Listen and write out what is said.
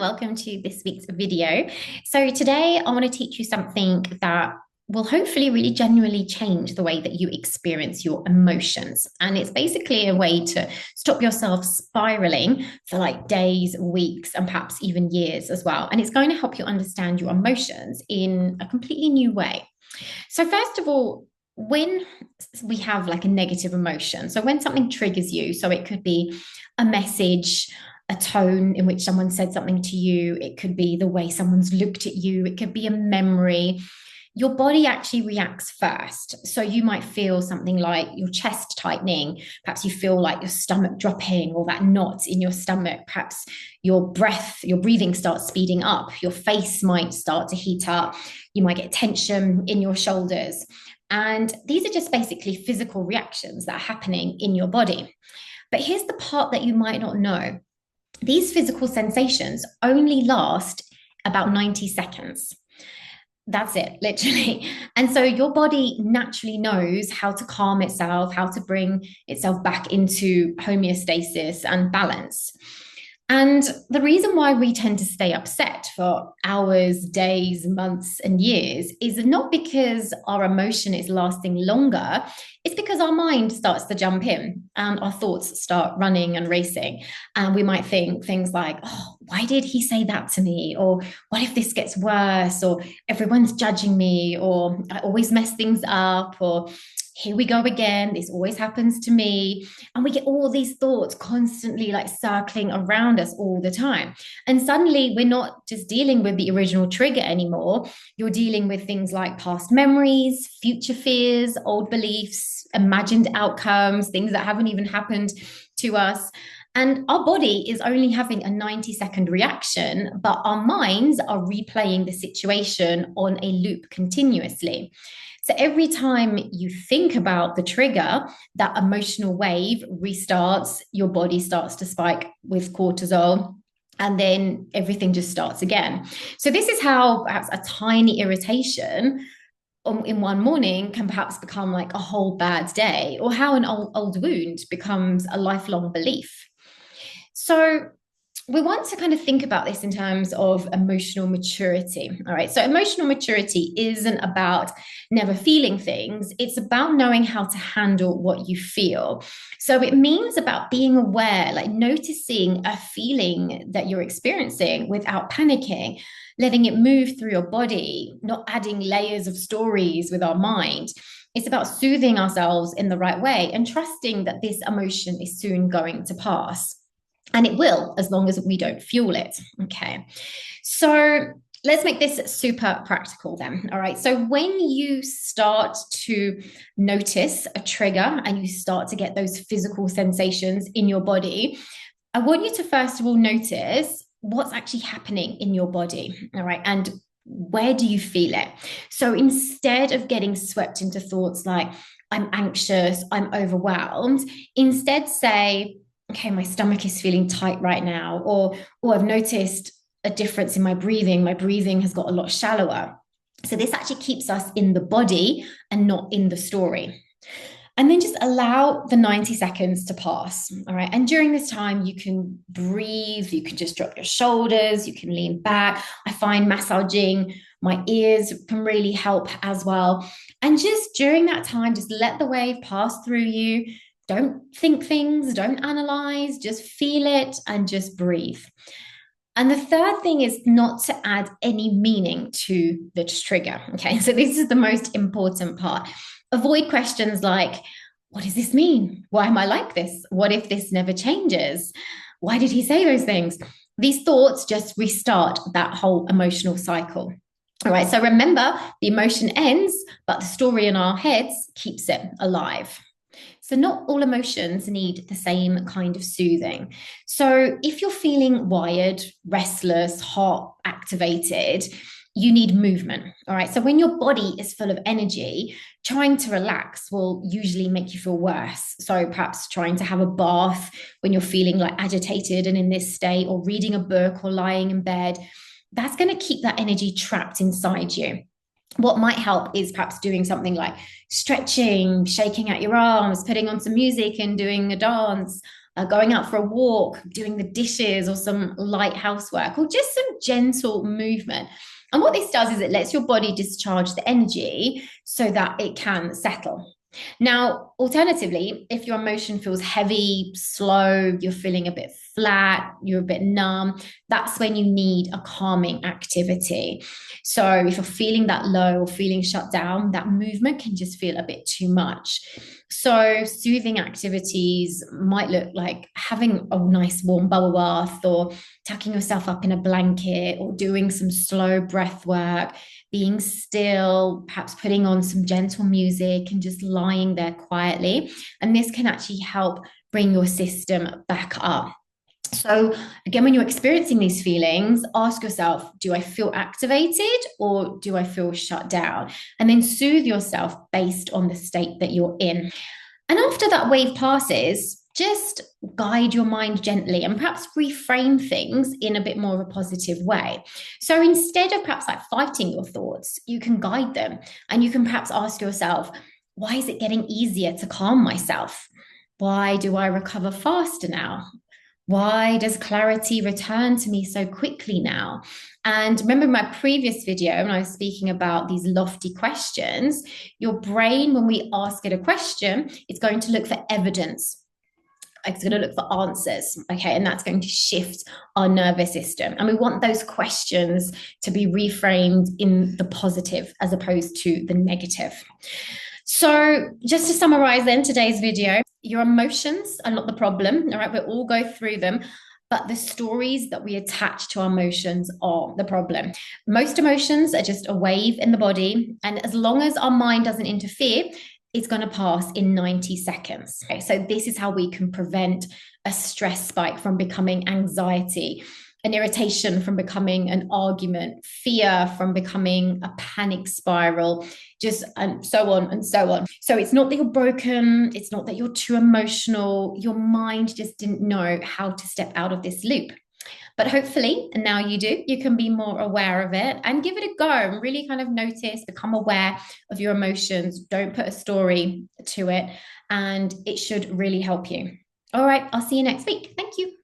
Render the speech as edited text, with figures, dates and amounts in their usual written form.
welcome to this week's video. So today I want to teach you something that will hopefully really genuinely change the way that you experience your emotions. And it's basically a way to stop yourself spiraling for like days, weeks, and perhaps even years as well. And it's going to help you understand your emotions in a completely new way. So first of all, when we have like a negative emotion, so when something triggers you, so it could be a message, a tone in which someone said something to you, it could be the way someone's looked at you, it could be a memory. Your body actually reacts first. So you might feel something like your chest tightening. Perhaps you feel like your stomach dropping or that knot in your stomach. Perhaps your breathing starts speeding up. Your face might start to heat up. You might get tension in your shoulders. And these are just basically physical reactions that are happening in your body. But here's the part that you might not know. These physical sensations only last about 90 seconds. That's it, literally. And so your body naturally knows how to calm itself, how to bring itself back into homeostasis and balance. And the reason why we tend to stay upset for hours, days, months, and years is not because our emotion is lasting longer. It's because our mind starts to jump in and our thoughts start running and racing. And we might think things like, oh, why did he say that to me? Or what if this gets worse? Or everyone's judging me? Or I always mess things up? Or here we go again, this always happens to me. And we get all these thoughts constantly like circling around us all the time. And suddenly we're not just dealing with the original trigger anymore. You're dealing with things like past memories, future fears, old beliefs, imagined outcomes, things that haven't even happened to us. And our body is only having a 90-second reaction, but our minds are replaying the situation on a loop continuously. So every time you think about the trigger, that emotional wave restarts, your body starts to spike with cortisol, and then everything just starts again. So this is how perhaps a tiny irritation in one morning can perhaps become like a whole bad day, or how an old wound becomes a lifelong belief. So we want to kind of think about this in terms of emotional maturity. All right. So emotional maturity isn't about never feeling things. It's about knowing how to handle what you feel. So it means about being aware, like noticing a feeling that you're experiencing without panicking, letting it move through your body, not adding layers of stories with our mind. It's about soothing ourselves in the right way and trusting that this emotion is soon going to pass. And it will, as long as we don't fuel it. Okay. So let's make this super practical then. All right. So when you start to notice a trigger and you start to get those physical sensations in your body, I want you to first of all notice what's actually happening in your body. All right. And where do you feel it? So instead of getting swept into thoughts like, I'm anxious, I'm overwhelmed, instead say, okay, my stomach is feeling tight right now, or I've noticed a difference in my breathing. My breathing has got a lot shallower. So this actually keeps us in the body and not in the story. And then just allow the 90 seconds to pass. All right. And during this time, you can breathe, you can just drop your shoulders, you can lean back. I find massaging my ears can really help as well. And just during that time, just let the wave pass through you. Don't think things, don't analyze, just feel it and just breathe. And the third thing is not to add any meaning to the trigger. Okay, so this is the most important part. Avoid questions like, what does this mean? Why am I like this? What if this never changes? Why did he say those things? These thoughts just restart that whole emotional cycle. All right, so remember, the emotion ends, but the story in our heads keeps it alive. So not all emotions need the same kind of soothing. So if you're feeling wired, restless, hot, activated, you need movement. All right. So when your body is full of energy, trying to relax will usually make you feel worse. So perhaps trying to have a bath when you're feeling like agitated and in this state, or reading a book or lying in bed, that's going to keep that energy trapped inside you. What might help is perhaps doing something like stretching, shaking out your arms, putting on some music and doing a dance, going out for a walk, doing the dishes, or some light housework, or just some gentle movement. And what this does is it lets your body discharge the energy so that it can settle. Now, alternatively, if your emotion feels heavy, slow, you're feeling a bit flat, you're a bit numb, that's when you need a calming activity. So, if you're feeling that low or feeling shut down, that movement can just feel a bit too much. So, soothing activities might look like having a nice warm bubble bath, or tucking yourself up in a blanket, or doing some slow breath work, being still, perhaps putting on some gentle music and just lying there quietly. And this can actually help bring your system back up. So, again, when you're experiencing these feelings, ask yourself, do I feel activated or do I feel shut down? And then soothe yourself based on the state that you're in. And after that wave passes, just guide your mind gently and perhaps reframe things in a bit more of a positive way. So instead of perhaps like fighting your thoughts, you can guide them, and you can perhaps ask yourself, why is it getting easier to calm myself? Why do I recover faster now? Why does clarity return to me so quickly now? And remember my previous video when I was speaking about these lofty questions, your brain, when we ask it a question, it's going to look for evidence. It's going to look for answers, okay? And that's going to shift our nervous system. And we want those questions to be reframed in the positive as opposed to the negative. So, just to summarize then today's video, your emotions are not the problem, all right? We'll all go through them, but the stories that we attach to our emotions are the problem. Most emotions are just a wave in the body, and as long as our mind doesn't interfere, it's going to pass in 90 seconds. Okay, so this is how we can prevent a stress spike from becoming anxiety, an irritation from becoming an argument, fear from becoming a panic spiral, just and so on and so on. So it's not that you're broken, it's not that you're too emotional, your mind just didn't know how to step out of this loop. But hopefully, and now you do, you can be more aware of it and give it a go and really kind of notice, become aware of your emotions. Don't put a story to it, and it should really help you. All right, I'll see you next week. Thank you.